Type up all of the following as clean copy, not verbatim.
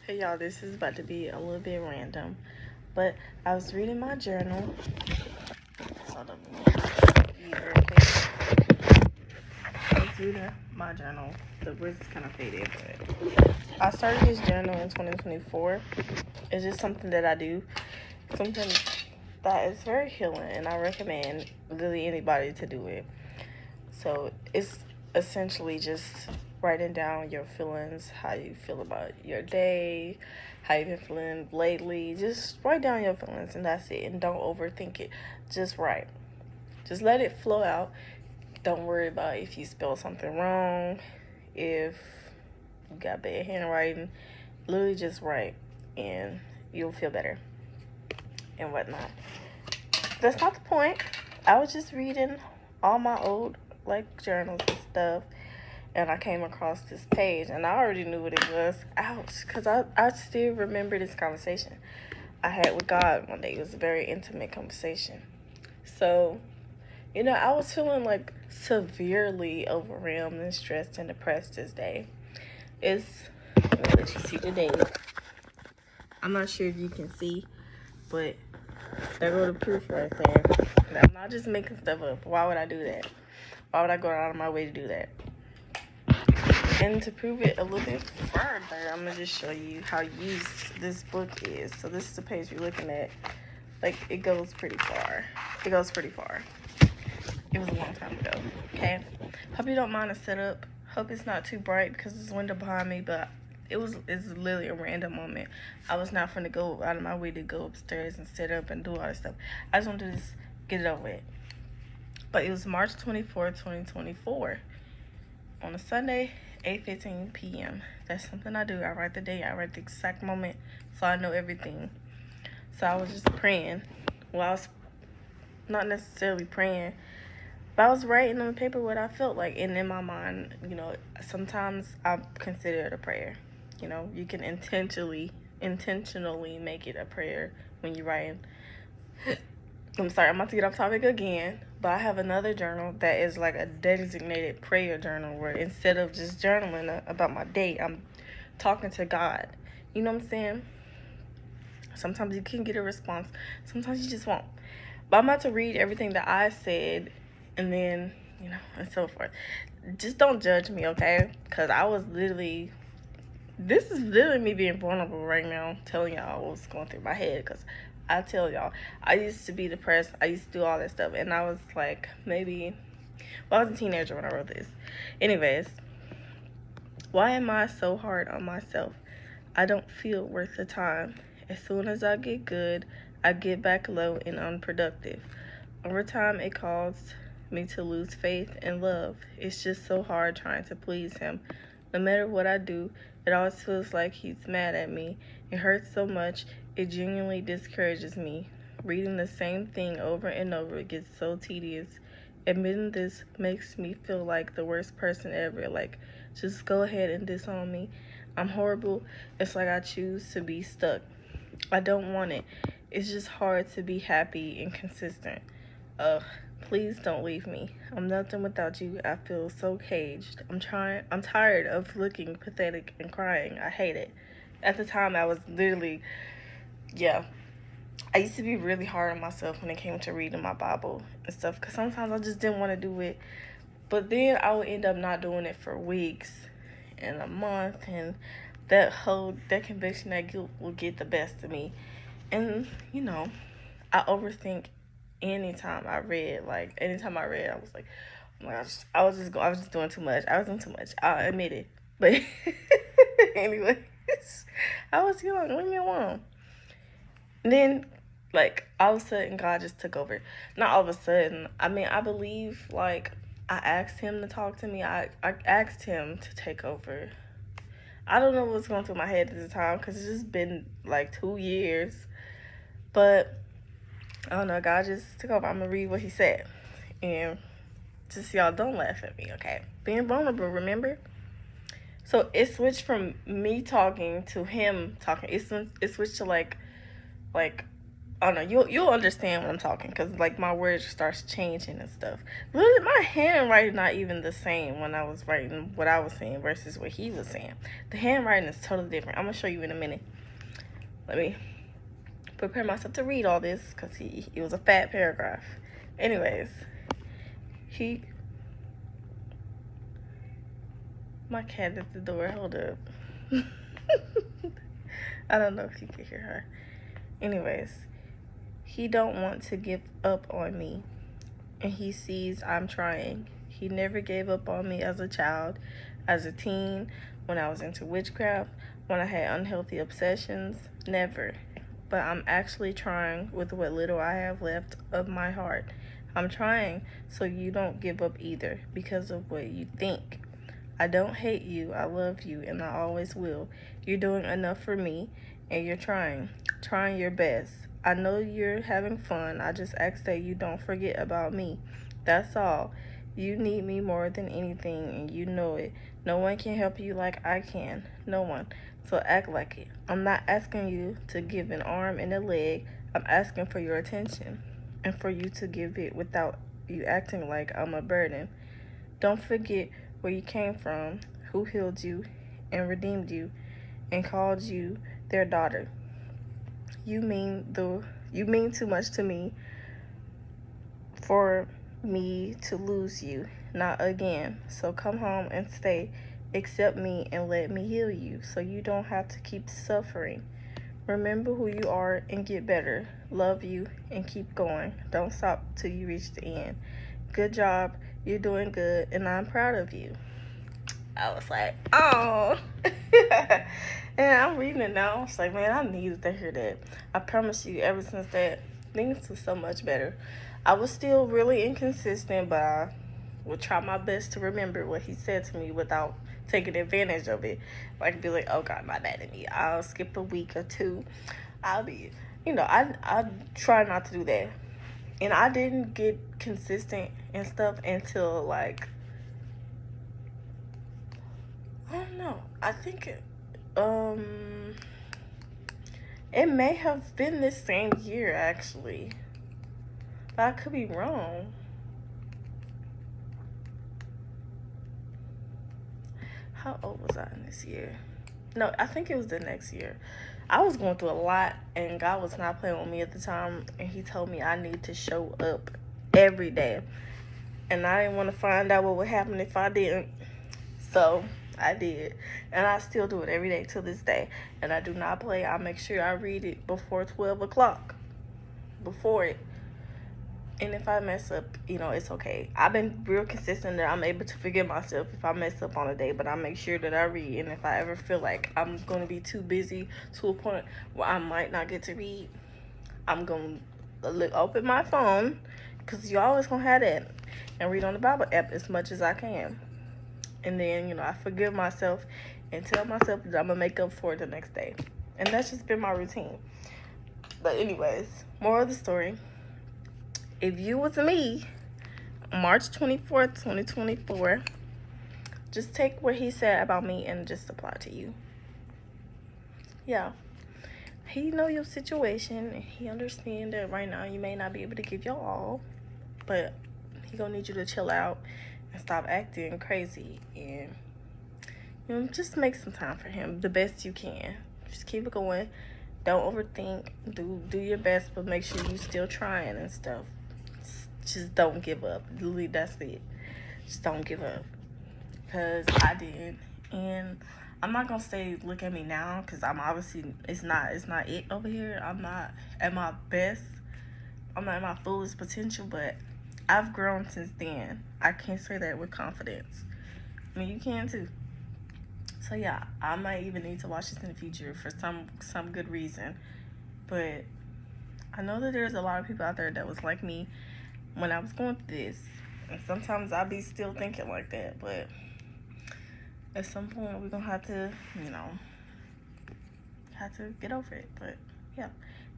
Hey y'all, this is about to be a little bit random, but I was reading my journal. Hold on, real quick. I was reading my journal. The words is kind of faded, but I started this journal in 2024. It's just something that I do, something that is very healing, and I recommend really anybody to do it. So it's essentially just writing down your feelings, how you feel about your day, how you've been feeling lately. Just write down your feelings and that's it. And don't overthink it. Just write. Just let it flow out. Don't worry about if you spell something wrong, if you got bad handwriting. Literally just write and you'll feel better and whatnot. That's not the point. I was just reading all my old journals and stuff, and I came across this page and I already knew what it was. Ouch, because I still remember this conversation I had with God one day. It was a very intimate conversation. So, I was feeling severely overwhelmed and stressed and depressed this day. Let me let you see the date. I'm not sure if you can see, but there go the proof right there. I'm not just making stuff up. Why would I do that? Why would I go out of my way to do that? And to prove it a little bit further, I'm going to just show you how used this book is. So this is the page you're looking at. It goes pretty far. It goes pretty far. It was a long time ago, okay? Hope you don't mind the setup. Hope it's not too bright because there's a window behind me, but it's literally a random moment. I was not going to go out of my way to go upstairs and sit up and do all this stuff. I just wanted to just get it over with. But it was March 24th, 2024. On a Sunday, 8:15 p.m. That's something I do. I write the date. I write the exact moment so I know everything. So I was just praying. Well, I was not necessarily praying, but I was writing on the paper what I felt like. And in my mind, sometimes I consider it a prayer. You can intentionally make it a prayer when you're writing. I'm sorry, I'm about to get off topic again, but I have another journal that is like a designated prayer journal where instead of just journaling about my day, I'm talking to God. You know what I'm saying? Sometimes you can get a response, sometimes you just won't. But I'm about to read everything that I said and then, and so forth. Just don't judge me, okay? Because this is literally me being vulnerable right now, telling y'all what's going through my head. Because I tell y'all, I used to be depressed. I used to do all that stuff. And I was I was a teenager when I wrote this. Anyways, why am I so hard on myself? I don't feel worth the time. As soon as I get good, I get back low and unproductive. Over time, it caused me to lose faith and love. It's just so hard trying to please him. No matter what I do, it always feels like he's mad at me. It hurts so much, it genuinely discourages me. Reading the same thing over and over gets so tedious. Admitting this makes me feel like the worst person ever. Just go ahead and disown me. I'm horrible. It's like I choose to be stuck. I don't want it. It's just hard to be happy and consistent. Ugh. Please don't leave me. I'm nothing without you. I feel so caged. I'm tired of looking pathetic and crying. I hate it. At the time, I was literally, I used to be really hard on myself when it came to reading my Bible and stuff. Because sometimes I just didn't want to do it. But then I would end up not doing it for weeks and a month. And that conviction, that guilt will get the best of me. And, I overthink anytime I read, I was like, oh my gosh, I was just doing too much. I was doing too much. I'll admit it. But anyways, I was young. Leave me alone. And then, all of a sudden, God just took over. Not all of a sudden. I believe, I asked him to talk to me. I asked him to take over. I don't know what's going through my head at the time because it's just been, 2 years. But I don't know, God just took over. I'm going to read what he said. And just y'all, don't laugh at me, okay? Being vulnerable, remember? So it switched from me talking to him talking. It switched to Oh no, you'll understand when I'm talking, because like my words starts changing and stuff. Really, my handwriting not even the same when I was writing what I was saying versus what he was saying. The handwriting is totally different. I'm gonna show you in a minute. Let me prepare myself to read all this, because it was a fat paragraph. Anyways, my cat at the door. Hold up. I don't know if you can hear her. Anyways, he don't want to give up on me, and he sees I'm trying. He never gave up on me as a child, as a teen, when I was into witchcraft, when I had unhealthy obsessions. Never. But I'm actually trying with what little I have left of my heart. I'm trying so you don't give up either because of what you think. I don't hate you. I love you, and I always will. You're doing enough for me, and you're trying your best. I know you're having fun. I just ask that you don't forget about me. That's all. You need me more than anything, and you know it. No one can help you like I can. No one. So act like it. I'm not asking you to give an arm and a leg. I'm asking for your attention, and for you to give it without you acting like I'm a burden. Don't forget where you came from, who healed you and redeemed you and called you their daughter. You mean too much to me for me to lose you. Not again. So come home and stay. Accept me and let me heal you so you don't have to keep suffering. Remember who you are and get better. Love you and keep going. Don't stop till you reach the end. Good job. You're doing good, and I'm proud of you. I was like, oh. And I'm reading it now. It's like, man, I needed to hear that. I promise you, ever since that, things were so much better. I was still really inconsistent, but I would try my best to remember what he said to me without taking advantage of it. Like, be like, oh, God, my bad at me. I'll skip a week or two. I'll be, I try not to do that. And I didn't get consistent and stuff until, like, I don't know. I think it may have been this same year, actually. But I could be wrong. How old was I in this year? No, I think it was the next year. I was going through a lot, and God was not playing with me at the time, and he told me I need to show up every day. And I didn't want to find out what would happen if I didn't. So I did, and I still do it every day till this day. And I do not play. I make sure I read it before 12 o'clock, before it. And if I mess up, it's okay. I've been real consistent that I'm able to forgive myself if I mess up on a day, but I make sure that I read. And if I ever feel like I'm going to be too busy to a point where I might not get to read, I'm going to open my phone, because you always going to have that, and read on the Bible app as much as I can. And then, I forgive myself and tell myself that I'm going to make up for it the next day. And that's just been my routine. But anyways, moral of the story. If you was me, March 24th, 2024, just take what he said about me and just apply it to you. Yeah. He know your situation, and he understand that right now you may not be able to give your all, but he gonna need you to chill out and stop acting crazy, and just make some time for him the best you can. Just keep it going. Don't overthink. Do your best, but make sure you still trying and stuff. Just don't give up. Literally, that's it. Just don't give up, because I did. And I'm not gonna say look at me now, because I'm obviously it's not it over here. I'm not at my best. I'm not at my fullest potential, but I've grown since then. I can't say that with confidence. I mean, you can too. So yeah, I might even need to watch this in the future for some good reason. But I know that there's a lot of people out there that was like me when I was going through this. And sometimes I'll be still thinking like that. But at some point, we're going to have to, get over it. But yeah,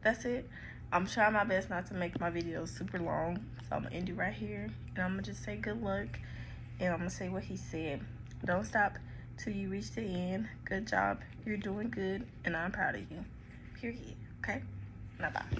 that's it. I'm trying my best not to make my videos super long. So I'm going to end it right here. And I'm going to just say good luck. And I'm going to say what he said. Don't stop till you reach the end. Good job. You're doing good. And I'm proud of you. Period. Okay? Bye-bye.